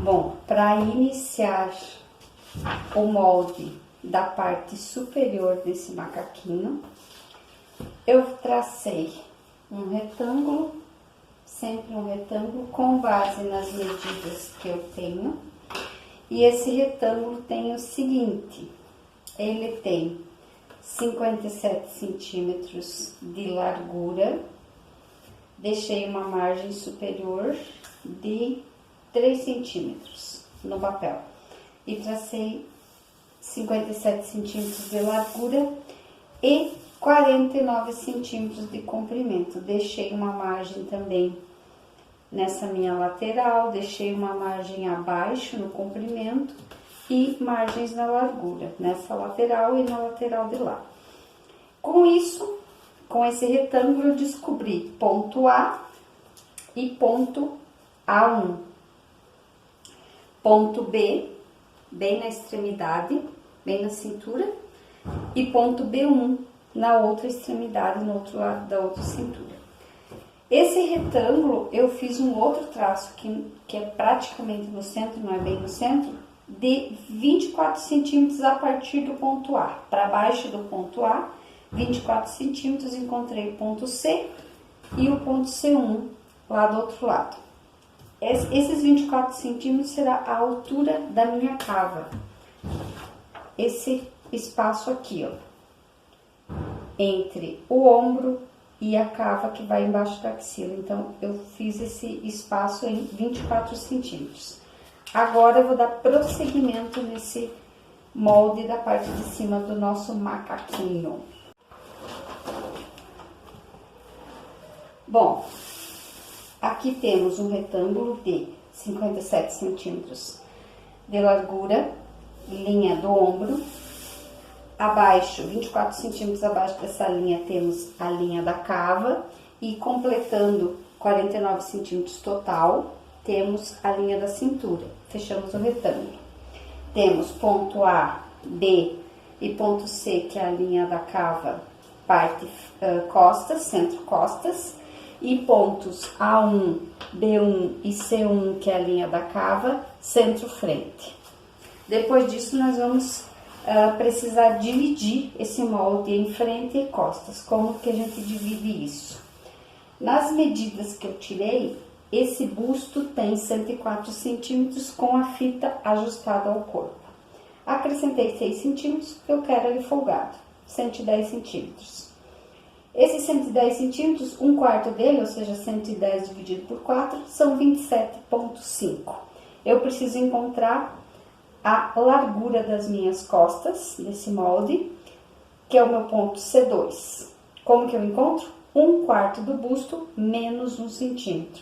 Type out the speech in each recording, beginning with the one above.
Bom, para iniciar o molde da parte superior desse macaquinho, eu tracei um retângulo, sempre um retângulo com base nas medidas que eu tenho. E esse retângulo tem o seguinte, ele tem 57 centímetros de largura, deixei uma margem superior de 3 centímetros no papel e tracei 57 centímetros de largura e 49 centímetros de comprimento. Deixei uma margem também nessa minha lateral, deixei uma margem abaixo no comprimento e margens na largura, nessa lateral e na lateral de lá. Com isso, com esse retângulo, eu descobri ponto A e ponto A1. Ponto B, bem na extremidade, bem na cintura, e ponto B1 na outra extremidade, no outro lado da outra cintura. Esse retângulo, eu fiz um outro traço que é praticamente no centro, não é bem no centro, de 24 centímetros a partir do ponto A. Para baixo do ponto A, 24 centímetros, encontrei o ponto C e o ponto C1 lá do outro lado. Esses 24 centímetros será a altura da minha cava. Esse espaço aqui, ó, entre o ombro e a cava que vai embaixo da axila. Então, eu fiz esse espaço em 24 centímetros. Agora, eu vou dar prosseguimento nesse molde da parte de cima do nosso macaquinho. Bom, aqui temos um retângulo de 57 centímetros de largura, linha do ombro. Abaixo, 24 centímetros abaixo dessa linha, temos a linha da cava. E completando 49 centímetros total, temos a linha da cintura. Fechamos o retângulo. Temos ponto A, B e ponto C, que é a linha da cava, parte costas, centro-costas. E pontos A1, B1 e C1, que é a linha da cava, centro-frente. Depois disso, nós vamos precisar dividir esse molde em frente e costas. Como que a gente divide isso? Nas medidas que eu tirei, esse busto tem 104 centímetros com a fita ajustada ao corpo. Acrescentei 6 centímetros, eu quero ele folgado, 110 centímetros. Esses 110 centímetros, um quarto dele, ou seja, 110 dividido por 4, são 27,5. Eu preciso encontrar a largura das minhas costas, desse molde, que é o meu ponto C2. Como que eu encontro? Um quarto do busto menos 1 centímetro.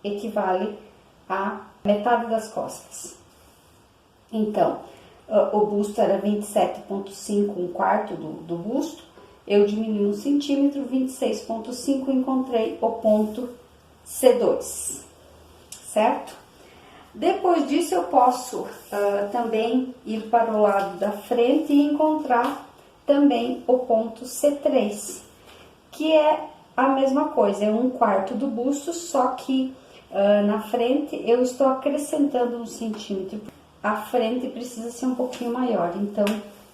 Equivale a metade das costas. Então, o busto era 27,5, um quarto do busto. Eu diminui 1 centímetro, 26,5, encontrei o ponto C2, certo? Depois disso, eu posso também ir para o lado da frente e encontrar também o ponto C3, que é a mesma coisa, é um quarto do busto, só que na frente eu estou acrescentando 1 centímetro. A frente precisa ser um pouquinho maior, então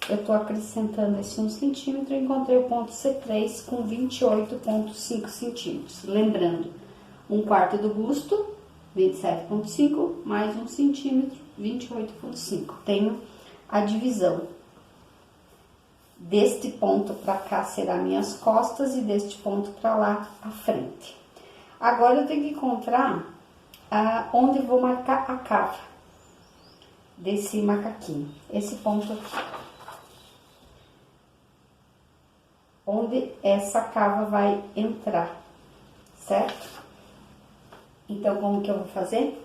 eu estou acrescentando esse 1 centímetro e encontrei o ponto C3 com 28,5 centímetros. Lembrando, um quarto do busto, 27,5, mais 1 centímetro, 28,5. Tenho a divisão. Deste ponto para cá será minhas costas e deste ponto para lá a frente. Agora eu tenho que encontrar onde eu vou marcar a cava desse macaquinho. Esse ponto aqui. Onde essa cava vai entrar, certo? Então, como que eu vou fazer?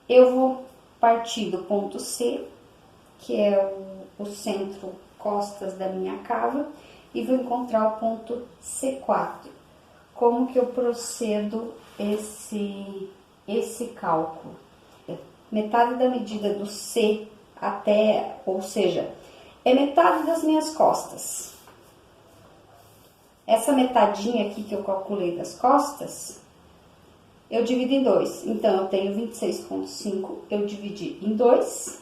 Eu vou partir do ponto C, que é o centro costas da minha cava, e vou encontrar o ponto C4. Como que eu procedo esse cálculo? Metade da medida do C até, ou seja, é metade das minhas costas. Essa metadinha aqui que eu calculei das costas eu divido em 2. Então, eu tenho 26,5, eu dividi em 2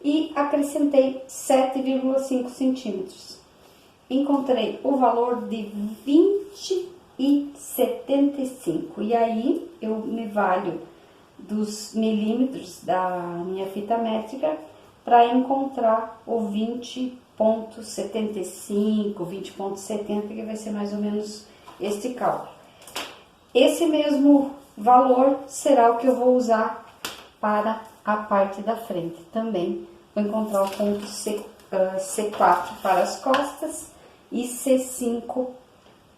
e acrescentei 7,5 centímetros. Encontrei o valor de 20,75. E aí, eu me valho dos milímetros da minha fita métrica para encontrar o 20,75, 20,70, que vai ser mais ou menos este cálculo. Esse mesmo valor será o que eu vou usar para a parte da frente. Também vou encontrar o ponto C4 para as costas e C5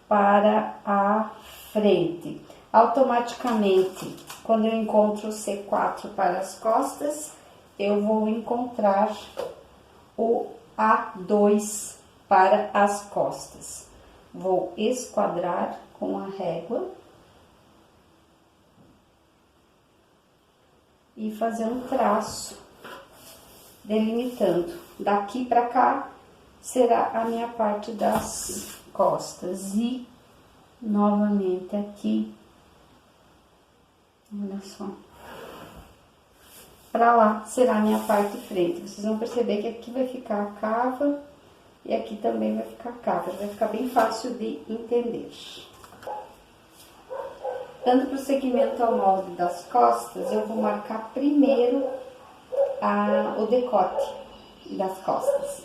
para a frente. Automaticamente, quando eu encontro o C4 para as costas, eu vou encontrar o A2 para as costas. Vou esquadrar com a régua e fazer um traço delimitando. Daqui para cá será a minha parte das costas e novamente aqui, olha só, para lá será a minha parte frente. Vocês vão perceber que aqui vai ficar a cava e aqui também vai ficar a cava, vai ficar bem fácil de entender. Dando prosseguimento ao molde das costas, eu vou marcar primeiro o decote das costas.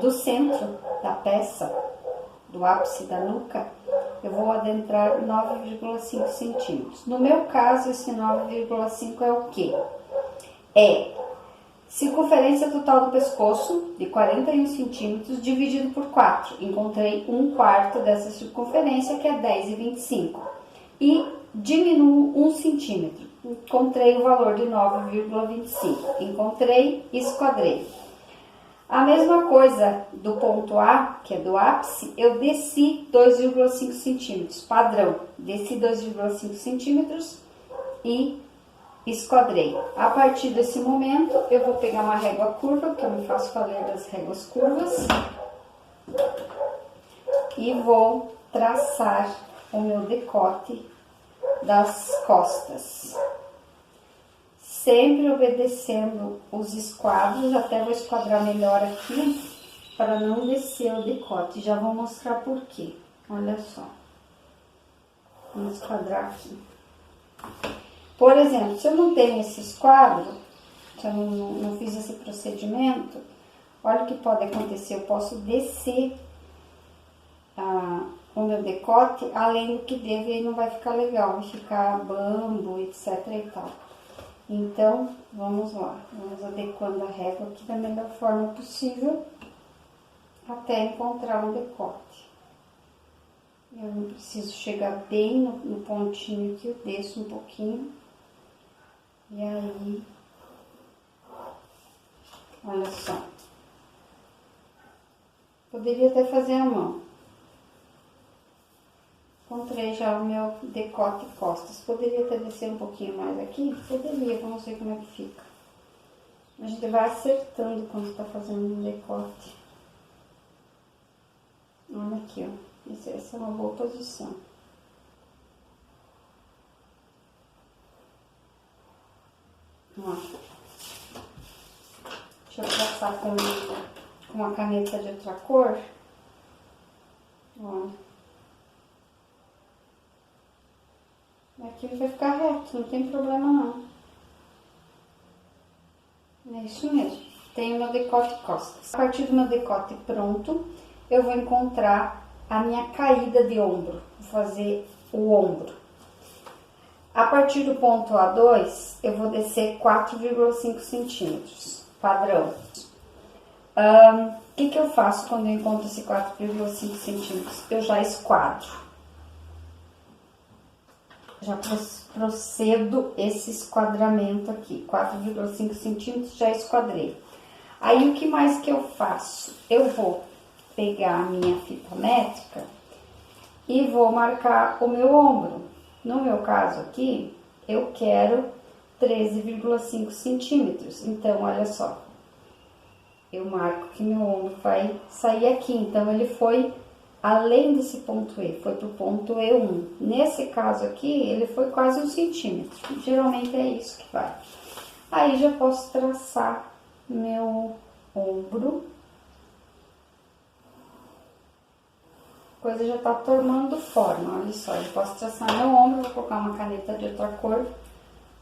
Do centro da peça, do ápice da nuca, eu vou adentrar 9,5 centímetros. No meu caso, esse 9,5 é o quê? É circunferência total do pescoço, de 41 centímetros, dividido por 4. Encontrei 1/4 dessa circunferência, que é 10,25. E diminuo 1 centímetro. Encontrei o valor de 9,25. Encontrei, esquadrei. A mesma coisa do ponto A, que é do ápice, eu desci 2,5 centímetros, padrão. Desci 2,5 centímetros e esquadrei. A partir desse momento, eu vou pegar uma régua curva, porque eu me faço valer das réguas curvas, e vou traçar o meu decote das costas. Sempre obedecendo os esquadros, até vou esquadrar melhor aqui, para não descer o decote. Já vou mostrar por quê. Olha só. Vamos esquadrar aqui. Por exemplo, se eu não tenho esse esquadro, se eu não fiz esse procedimento, olha o que pode acontecer. Eu posso descer o meu decote além do que deve, e aí não vai ficar legal, vai ficar bambo, etc e tal. Então, vamos lá, vamos adequando a régua aqui da melhor forma possível até encontrar um decote. Eu não preciso chegar bem no pontinho aqui, eu desço um pouquinho. E aí, olha só. Poderia até fazer a mão. Encontrei já o meu decote e costas. Poderia até descer um pouquinho mais aqui? Poderia, vamos ver como é que fica. A gente vai acertando quando está fazendo um decote. Olha aqui, ó. Essa é uma boa posição. Ó. Deixa eu traçar com uma caneta de outra cor. Ó. Aqui vai ficar reto, não tem problema não. É isso mesmo. Tenho meu decote e costas. A partir do meu decote pronto, eu vou encontrar a minha caída de ombro. Vou fazer o ombro. A partir do ponto A2, eu vou descer 4,5 centímetros, padrão. O que eu faço quando eu encontro esse 4,5 centímetros? Eu já esquadro. Já procedo esse esquadramento aqui, 4,5 centímetros, já esquadrei. Aí, o que mais que eu faço? Eu vou pegar a minha fita métrica e vou marcar o meu ombro. No meu caso aqui, eu quero 13,5 centímetros. Então, olha só, eu marco que meu ombro vai sair aqui. Então, ele foi além desse ponto E, foi pro ponto E1. Nesse caso aqui, ele foi quase 1 centímetro. Geralmente é isso que vai. Aí já posso traçar meu ombro. A coisa já tá tomando forma, olha só. Eu posso traçar meu ombro, vou colocar uma caneta de outra cor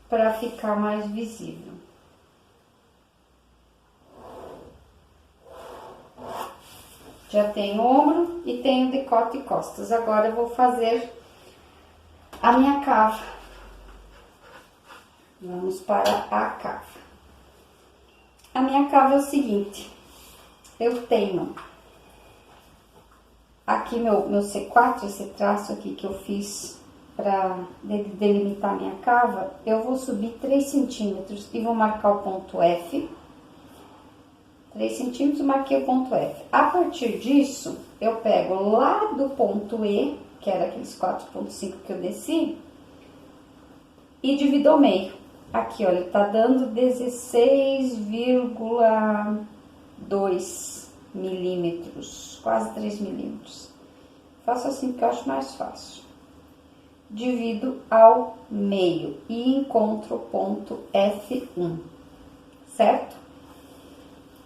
para ficar mais visível. Já tenho ombro e tenho decote e costas. Agora eu vou fazer a minha cava. Vamos para a cava. A minha cava é o seguinte. Eu tenho aqui meu C4, esse traço aqui que eu fiz para delimitar minha cava. Eu vou subir 3 centímetros e vou marcar o ponto F. 3 centímetros, marquei o ponto F. A partir disso, eu pego lá do ponto E, que era aqueles 4,5 que eu desci, e divido ao meio. Aqui, olha, tá dando 16,2 milímetros, quase 3 milímetros. Faço assim porque eu acho mais fácil. Divido ao meio e encontro o ponto F1, certo?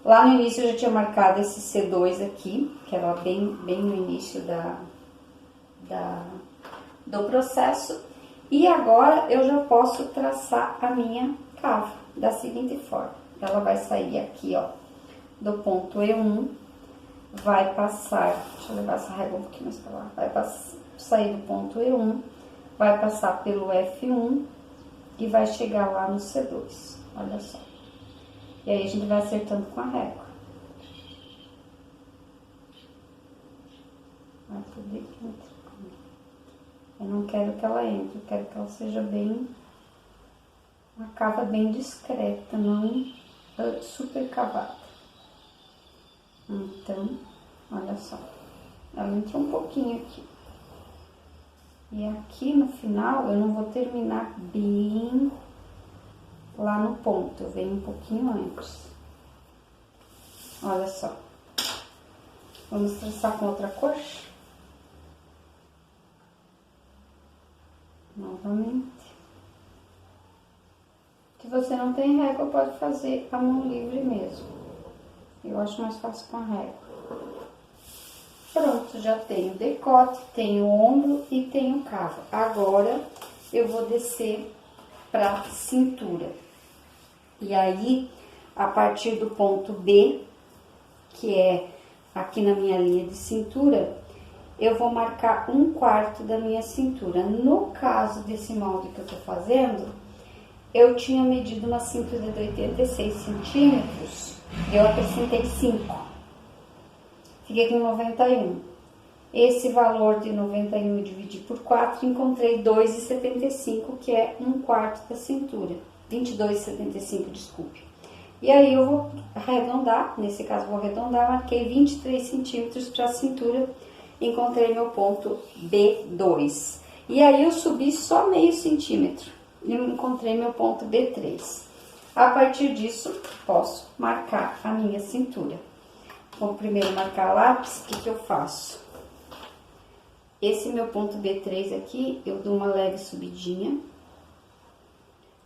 Lá no início eu já tinha marcado esse C2 aqui, que era bem no início do processo. E agora eu já posso traçar a minha cava da seguinte forma. Ela vai sair aqui, ó, do ponto E1, vai passar, deixa eu levar essa régua um pouquinho mais pra lá, vai sair do ponto E1, vai passar pelo F1 e vai chegar lá no C2, olha só. E aí a gente vai acertando com a régua. Vai poder que entre. Eu não quero que ela entre, eu quero que ela seja bem, uma cava bem discreta, não super cavada. Então, olha só, ela entrou um pouquinho aqui. E aqui no final eu não vou terminar bem lá no ponto, eu venho um pouquinho antes. Olha só. Vamos traçar com outra cor. Novamente. Se você não tem régua, pode fazer a mão livre mesmo. Eu acho mais fácil com a régua. Pronto, já tenho decote, tenho ombro e tenho cava. Agora eu vou descer pra cintura. E aí, a partir do ponto B, que é aqui na minha linha de cintura, eu vou marcar 1/4 da minha cintura. No caso desse molde que eu tô fazendo, eu tinha medido uma cintura de 86 centímetros, eu acrescentei 5. Fiquei com 91. Esse valor de 91 eu dividi por 4, encontrei 2,75, que é 1/4 da cintura. 22,75, desculpe. E aí eu vou arredondar, nesse caso vou arredondar, marquei 23 centímetros para a cintura, encontrei meu ponto B2. E aí eu subi só meio centímetro e encontrei meu ponto B3. A partir disso, posso marcar a minha cintura. Vou primeiro marcar lápis, o que eu faço? Esse meu ponto B3 aqui, eu dou uma leve subidinha.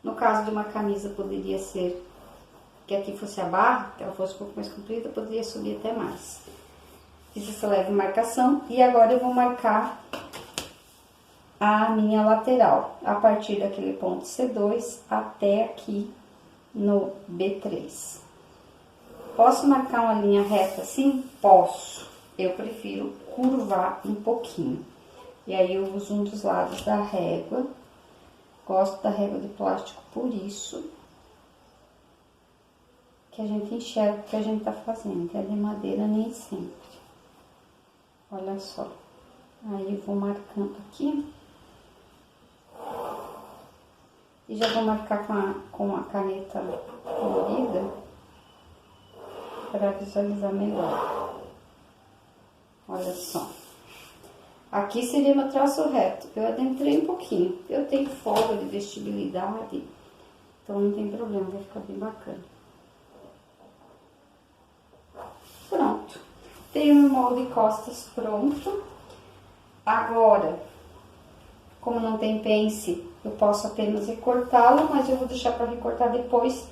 No caso de uma camisa, poderia ser que aqui fosse a barra, que ela fosse um pouco mais comprida, poderia subir até mais. Fiz essa leve marcação e agora eu vou marcar a minha lateral, a partir daquele ponto C2 até aqui no B3. Posso marcar uma linha reta assim? Posso. Eu prefiro curvar um pouquinho. E aí eu uso um dos lados da régua. Gosto da régua de plástico por isso. Que a gente enxerga o que a gente tá fazendo. Que é de madeira nem sempre. Olha só. Aí eu vou marcando aqui. E já vou marcar com a caneta colorida para visualizar melhor. Olha só. Aqui seria meu traço reto. Eu adentrei um pouquinho. Eu tenho folga de vestibilidade, então não tem problema, vai ficar bem bacana. Pronto. Tenho meu molde costas pronto. Agora, como não tem pence, eu posso apenas recortá-lo, mas eu vou deixar para recortar depois.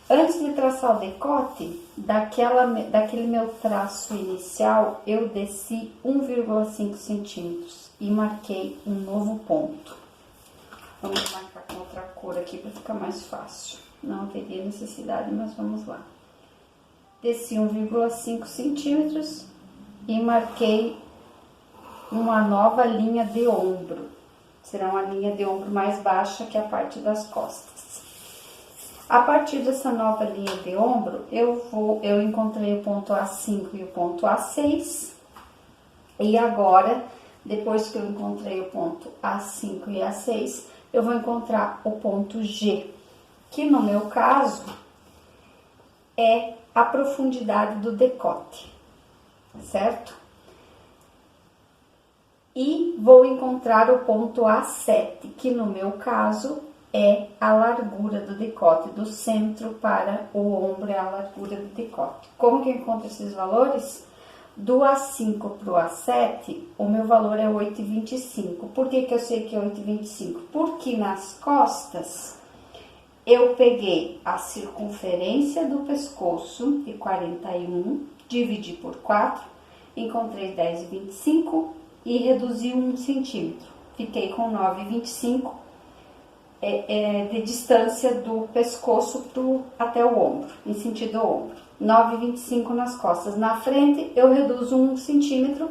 Antes de traçar o decote, daquele meu traço inicial, eu desci 1,5 centímetros e marquei um novo ponto. Vamos marcar com outra cor aqui para ficar mais fácil. Não teria necessidade, mas vamos lá. Desci 1,5 centímetros e marquei uma nova linha de ombro. Será uma linha de ombro mais baixa que a parte das costas. A partir dessa nova linha de ombro, eu encontrei o ponto A5 e o ponto A6. E agora, depois que eu encontrei o ponto A5 e A6, eu vou encontrar o ponto G, que no meu caso é a profundidade do decote, certo? E vou encontrar o ponto A7, que no meu caso é a largura do decote, do centro para o ombro é a largura do decote. Como que eu encontro esses valores? Do A5 para o A7, o meu valor é 8,25. Por que que eu sei que é 8,25? Porque nas costas eu peguei a circunferência do pescoço de 41, dividi por 4, encontrei 10,25 e reduzi 1 centímetro. Fiquei com 9,25 de distância do pescoço até o ombro, em sentido ao ombro. 9,25 nas costas. Na frente, eu reduzo 1 centímetro,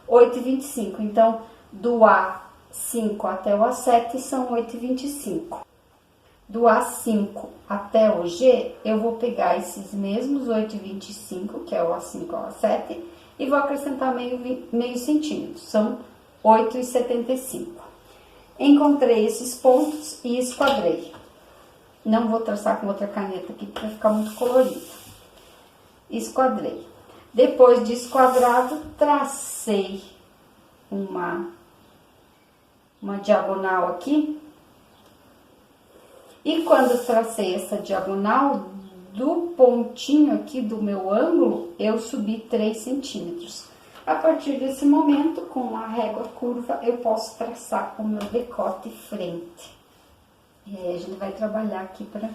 8,25. Então, do A5 até o A7 são 8,25. Do A5 até o G, eu vou pegar esses mesmos 8,25, que é o A5 ao A7, e vou acrescentar meio centímetro, são 8,75. Encontrei esses pontos e esquadrei. Não vou traçar com outra caneta aqui, para ficar muito colorido. Esquadrei. Depois de esquadrado, tracei uma diagonal aqui. E quando tracei essa diagonal, do pontinho aqui do meu ângulo, eu subi 3 centímetros. A partir desse momento, com a régua curva, eu posso traçar o meu decote frente. E aí a gente vai trabalhar aqui para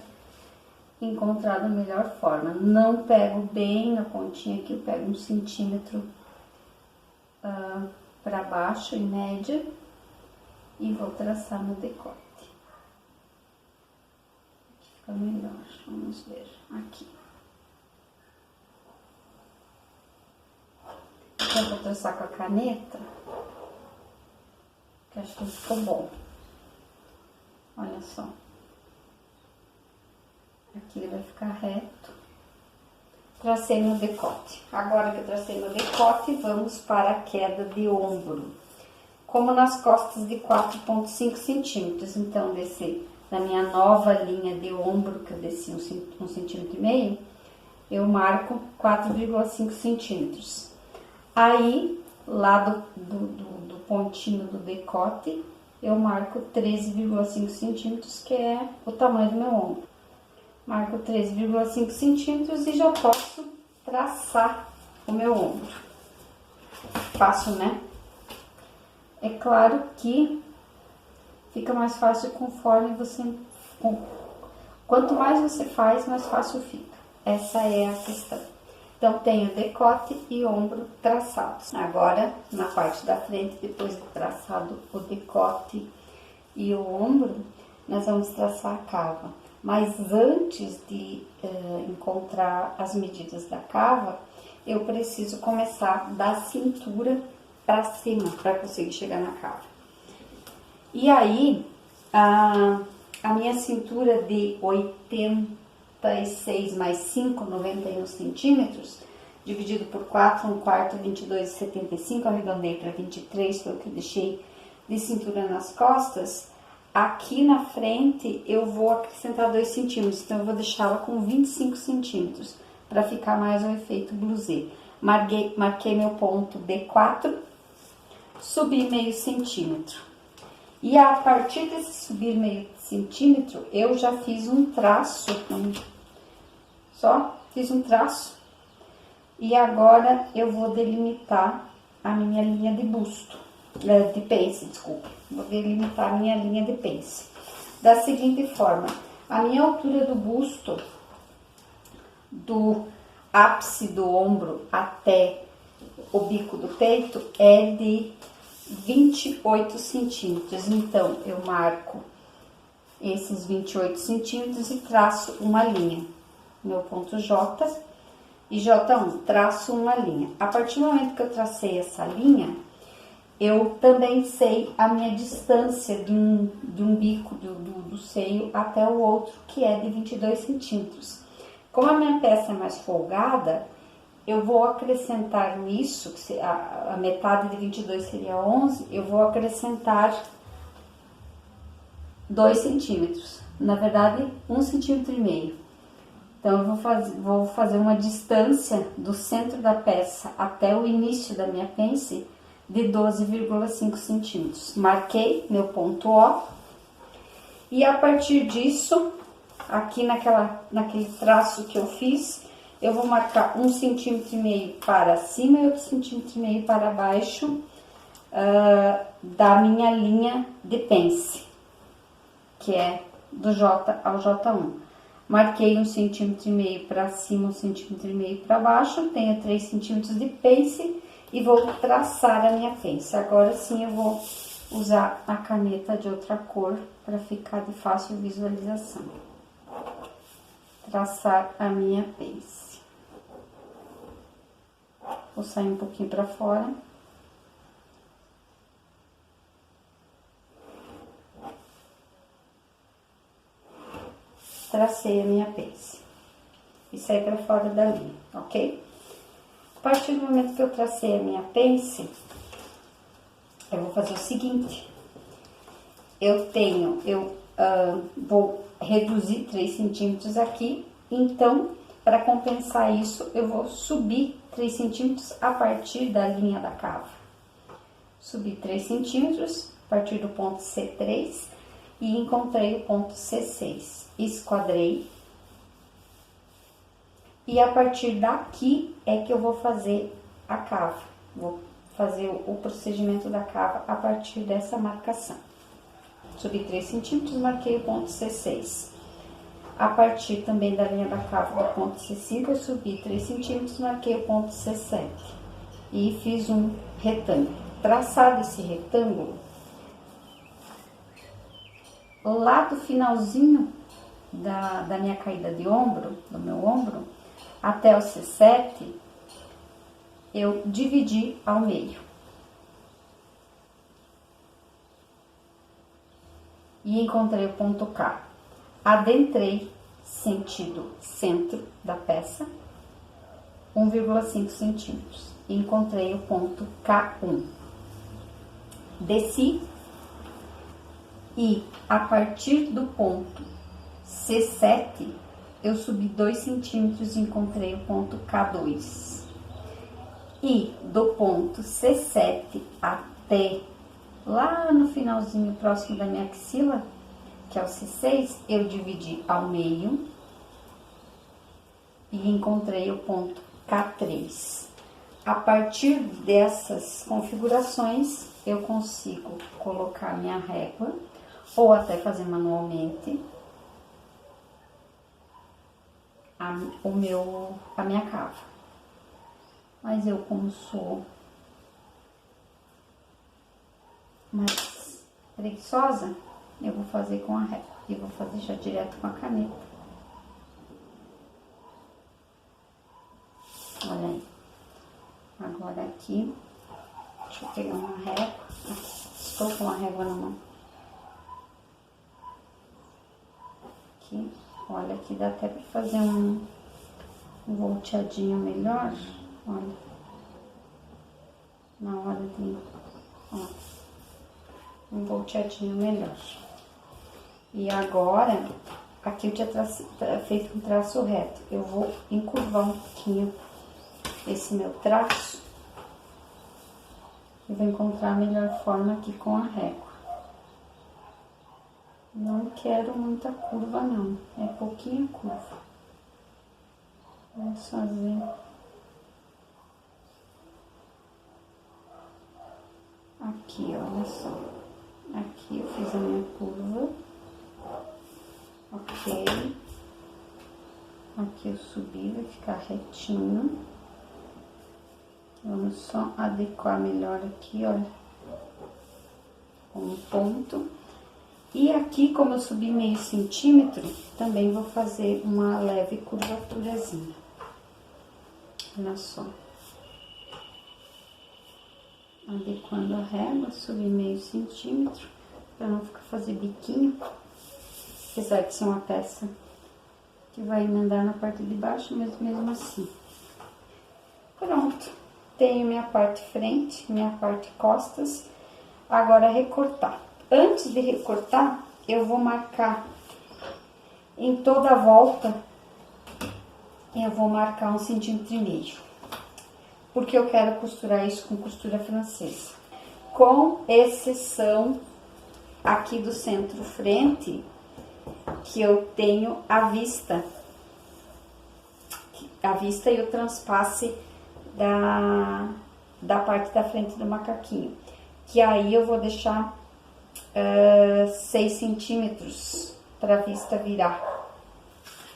encontrar da melhor forma. Não pego bem na pontinha aqui, eu pego 1 centímetro para baixo, em média, e vou traçar no decote. Fica melhor, vamos ver aqui. Então, eu vou traçar com a caneta, que acho que ficou bom. Olha só. Aqui ele vai ficar reto. Tracei no decote. Agora que eu tracei no decote, vamos para a queda de ombro. Como nas costas de 4,5 centímetros. Então, desci na minha nova linha de ombro, que eu desci 1,5 centímetro, eu marco 4,5 centímetros. Aí, lá do pontinho do decote, eu marco 13,5 centímetros, que é o tamanho do meu ombro. Marco 13,5 centímetros e já posso traçar o meu ombro. Fácil, né? É claro que fica mais fácil conforme você... Quanto mais você faz, mais fácil fica. Essa é a questão. Então, tenho decote e ombro traçados. Agora, na parte da frente, depois de traçado o decote e o ombro, nós vamos traçar a cava. Mas antes de encontrar as medidas da cava, eu preciso começar da cintura para cima, para conseguir chegar na cava. E aí, a minha cintura de 86 mais 5, 91 centímetros, dividido por 4, 1/4, 22,75, arredondei para 23, foi o que eu deixei de cintura nas costas. Aqui na frente, eu vou acrescentar 2 centímetros, então eu vou deixá-la com 25 centímetros, para ficar mais o efeito blousê. Marquei meu ponto D4, subi meio centímetro. E a partir desse subir meio centímetro, eu já fiz um traço, só fiz um traço E agora eu vou delimitar a minha linha de busto, de pence, desculpa. Vou delimitar a minha linha de pence. Da seguinte forma, a minha altura do busto, do ápice do ombro até o bico do peito, é de 28 centímetros. Então, eu marco esses 28 centímetros e traço uma linha. Meu ponto J e J1, traço uma linha. A partir do momento que eu tracei essa linha, eu também sei a minha distância de um bico do seio até o outro, que é de 22 centímetros. Como a minha peça é mais folgada, eu vou acrescentar nisso, que a metade de 22 seria 11, eu vou acrescentar 2 centímetros. Na verdade, 1,5 centímetro. Então, eu vou fazer uma distância do centro da peça até o início da minha pence de 12,5 centímetros. Marquei meu ponto O. E a partir disso, aqui naquele traço que eu fiz, eu vou marcar 1,5 centímetro para cima e outro 1,5 centímetro para baixo da minha linha de pence, que é do J ao J1. Marquei 1,5 centímetro para cima, 1,5 centímetro para baixo, tenho 3 centímetros de pence e vou traçar a minha pence. Agora sim eu vou usar a caneta de outra cor para ficar de fácil visualização. Traçar a minha pence. Vou sair um pouquinho para fora. Tracei a minha pence e saí para fora da linha, ok? A partir do momento que eu tracei a minha pence, eu vou fazer o seguinte: vou reduzir 3 centímetros aqui, então, para compensar isso, eu vou subir 3 centímetros a partir da linha da cava. Subi 3 centímetros a partir do ponto C3 e encontrei o ponto C6. Esquadrei. E a partir daqui é que eu vou fazer a cava. Vou fazer o procedimento da cava a partir dessa marcação. Subi 3 centímetros, marquei o ponto C6. A partir também da linha da cava do ponto C5, eu subi 3 centímetros, marquei o ponto C7. E fiz um retângulo. Traçado esse retângulo, lá do finalzinho da minha caída de ombro, do meu ombro, até o C7, eu dividi ao meio. E encontrei o ponto K. Adentrei sentido centro da peça, 1,5 centímetros. E encontrei o ponto K1. Desci e a partir do ponto C7, eu subi 2 centímetros e encontrei o ponto K2. E do ponto C7 até lá no finalzinho próximo da minha axila, que é o C6, eu dividi ao meio e encontrei o ponto K3. A partir dessas configurações, eu consigo colocar minha régua ou até fazer manualmente a minha cava. Mas eu, como sou mais preguiçosa, eu vou fazer com a régua e vou fazer já direto com a caneta. Olha aí. Agora aqui, deixa eu pegar uma régua. Estou com a régua na mão. Aqui, olha, aqui dá até pra fazer um volteadinho melhor. Olha, na hora de, ó, um volteadinho melhor. E agora, aqui eu tinha feito um traço reto. Eu vou encurvar um pouquinho esse meu traço. E vou encontrar a melhor forma aqui com a régua. Não quero muita curva não, é pouquinha curva. Vamos fazer Aqui, olha só. Aqui eu fiz a minha curva. Ok. Aqui eu subi, vai ficar retinho. Vamos só adequar melhor aqui, olha. Um ponto. E aqui, como eu subi meio centímetro, também vou fazer uma leve curvaturazinha. Olha só. Adequando a régua, subi meio centímetro, para não ficar fazer biquinho. Apesar de ser uma peça que vai emendar na parte de baixo, mas mesmo assim. Pronto. Tenho minha parte frente, minha parte costas. Agora, recortar. Antes de recortar, eu vou marcar em toda a volta, eu vou marcar 1,5 centímetros. Porque eu quero costurar isso com costura francesa. Com exceção aqui do centro frente, que eu tenho a vista e o transpasse da parte da frente do macaquinho. Que aí eu vou deixar 6 centímetros para a vista virar.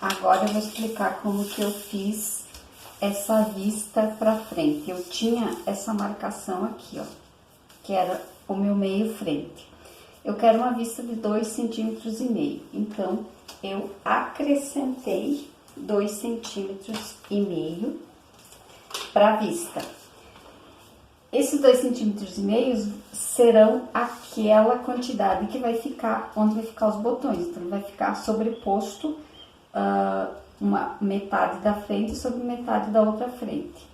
Agora eu vou explicar como que eu fiz essa vista para frente. Eu tinha essa marcação aqui, ó, que era o meu meio frente. Eu quero uma vista de 2,5 centímetros. Então, eu acrescentei 2,5 centímetros para a vista. Esses 2,5 centímetros serão aquela quantidade que vai ficar, onde vai ficar os botões. Então, vai ficar sobreposto uma metade da frente sobre metade da outra frente.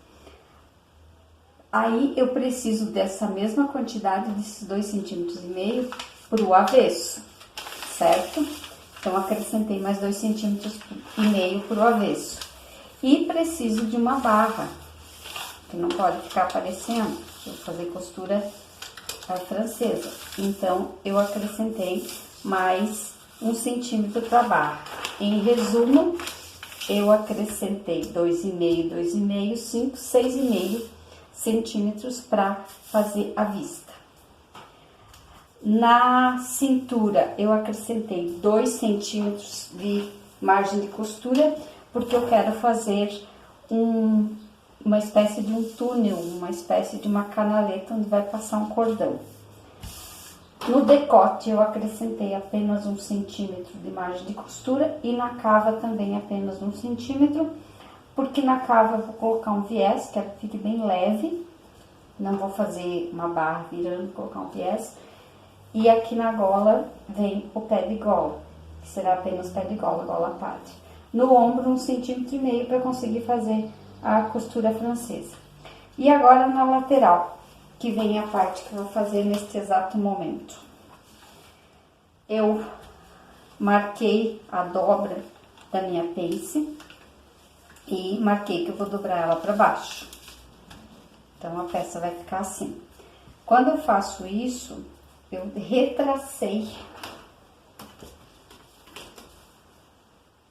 Aí, eu preciso dessa mesma quantidade, desses 2,5 centímetros pro avesso, certo? Então, acrescentei mais 2,5 centímetros pro avesso. E preciso de uma barra, que não pode ficar aparecendo. Eu vou fazer costura francesa. Então, eu acrescentei mais 1 centímetro para barra. Em resumo, eu acrescentei 2,5, 2,5, 5, 6,5 centímetros para fazer a vista. Na cintura, eu acrescentei 2 centímetros de margem de costura, porque eu quero fazer uma espécie de um túnel, uma espécie de uma canaleta onde vai passar um cordão. No decote, eu acrescentei apenas 1 centímetro de margem de costura e na cava também apenas 1 centímetro, porque na cava eu vou colocar um viés, quero que fique bem leve, não vou fazer uma barra virando, vou colocar um viés. E aqui na gola vem o pé de gola, que será apenas pé de gola, gola pátria. No ombro, 1,5 centímetros para conseguir fazer a costura francesa. E agora na lateral, que vem a parte que eu vou fazer neste exato momento. Eu marquei a dobra da minha pence e marquei que eu vou dobrar ela para baixo. Então, a peça vai ficar assim. Quando eu faço isso, eu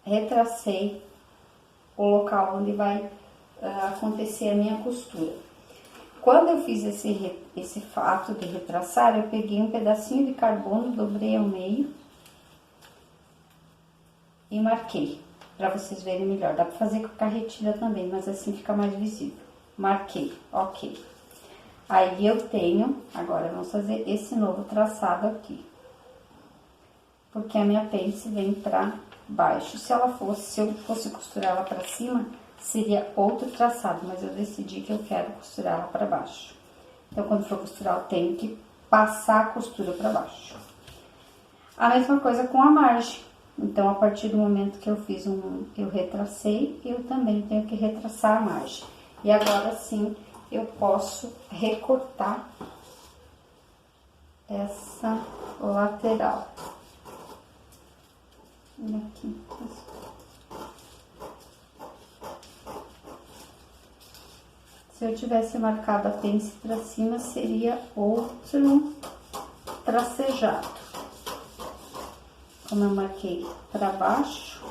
retracei o local onde vai acontecer a minha costura. Quando eu fiz esse fato de retraçar, eu peguei um pedacinho de carbono, dobrei ao meio e marquei, para vocês verem melhor. Dá para fazer com carretilha também, mas assim fica mais visível. Marquei, ok. Aí eu tenho, agora vamos fazer esse novo traçado aqui. Porque a minha pence vem para baixo. Se eu fosse costurar ela para cima, seria outro traçado, mas eu decidi que eu quero costurar ela para baixo. Então, quando for costurar, eu tenho que passar a costura para baixo. A mesma coisa com a margem. Então, a partir do momento que eu fiz eu retracei, eu também tenho que retraçar a margem. E agora sim, eu posso recortar essa lateral. E aqui. Se eu tivesse marcado a pence para cima, seria outro tracejado. Como eu marquei para baixo,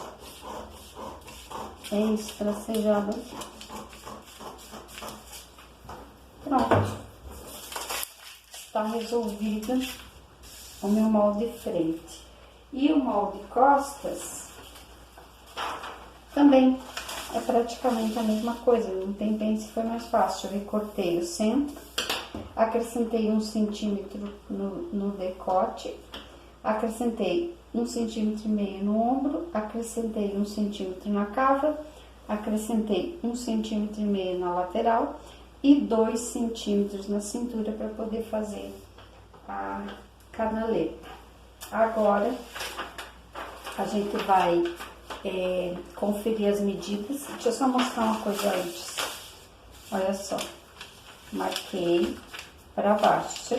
é esse tracejado aqui. Pronto. está resolvido o meu molde frente. E o molde costas também é praticamente a mesma coisa, não tem bem se foi mais fácil. Eu recortei o centro, acrescentei 1 centímetro no decote, acrescentei 1,5 centímetro no ombro, acrescentei 1 centímetro na cava, acrescentei 1,5 centímetro na lateral e 2 centímetros na cintura para poder fazer a canaleta. Agora, a gente vai conferir as medidas. Deixa eu só mostrar uma coisa antes. Olha só, marquei para baixo.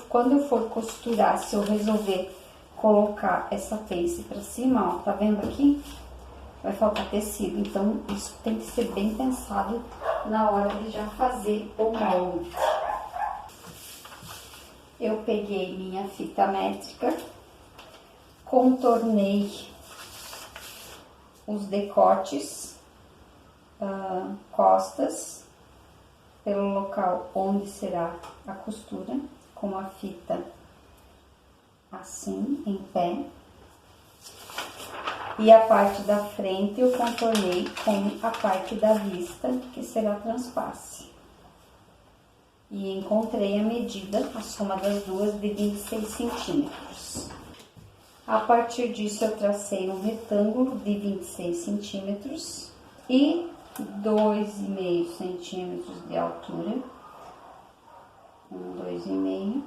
Quando eu for costurar, se eu resolver colocar essa pence para cima, ó, tá vendo aqui? Vai faltar tecido, então isso tem que ser bem pensado na hora de já fazer o molde. Eu peguei minha fita métrica, contornei os decotes, costas, pelo local onde será a costura, com a fita assim, em pé. E a parte da frente eu contornei com a parte da vista, que será transpasse. E encontrei a medida, a soma das duas, de 26 centímetros. A partir disso, eu tracei um retângulo de 26 centímetros e 2,5 centímetros de altura. 2,5.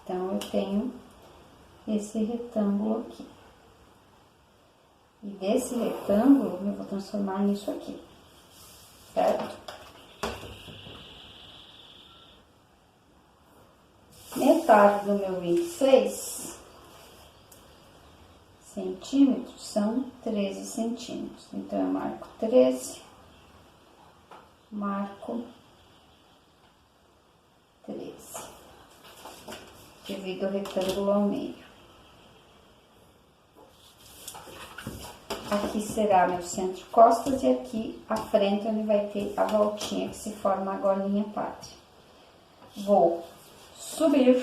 Então, eu tenho esse retângulo aqui. E desse retângulo, eu vou transformar nisso aqui, certo? Metade do meu 26 centímetros são 13 centímetros. Então, eu marco 13, marco 13. Divido o retângulo ao meio. Aqui será meu centro costas e aqui a frente onde vai ter a voltinha que se forma a golinha pátria. Vou subir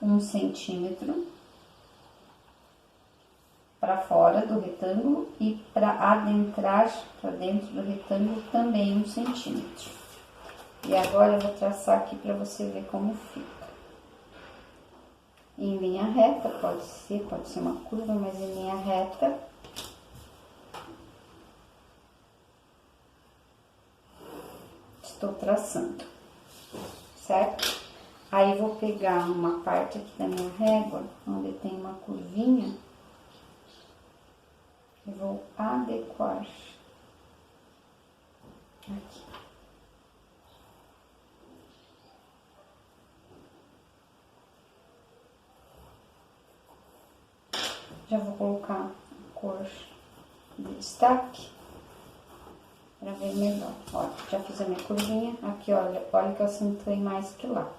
1 centímetro para fora do retângulo e para adentrar para dentro do retângulo também 1 centímetro. E agora eu vou traçar aqui para você ver como fica. Em linha reta, pode ser uma curva, mas em linha reta. Estou traçando, certo? Aí, vou pegar uma parte aqui da minha régua, onde tem uma curvinha, e vou adequar aqui. Já vou colocar a cor de destaque para ver melhor. Olha, já fiz a minha curvinha. Aqui, olha que eu acentuei mais que lá.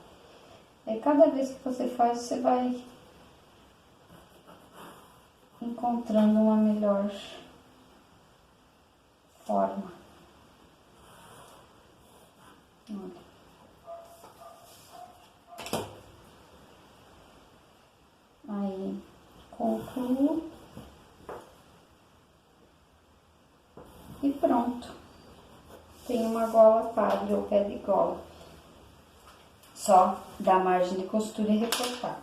Aí, cada vez que você faz, você vai encontrando uma melhor forma. Olha. Aí, concluo. E pronto. Tem uma gola padre ou pé de gola. Só dar margem de costura e recortar.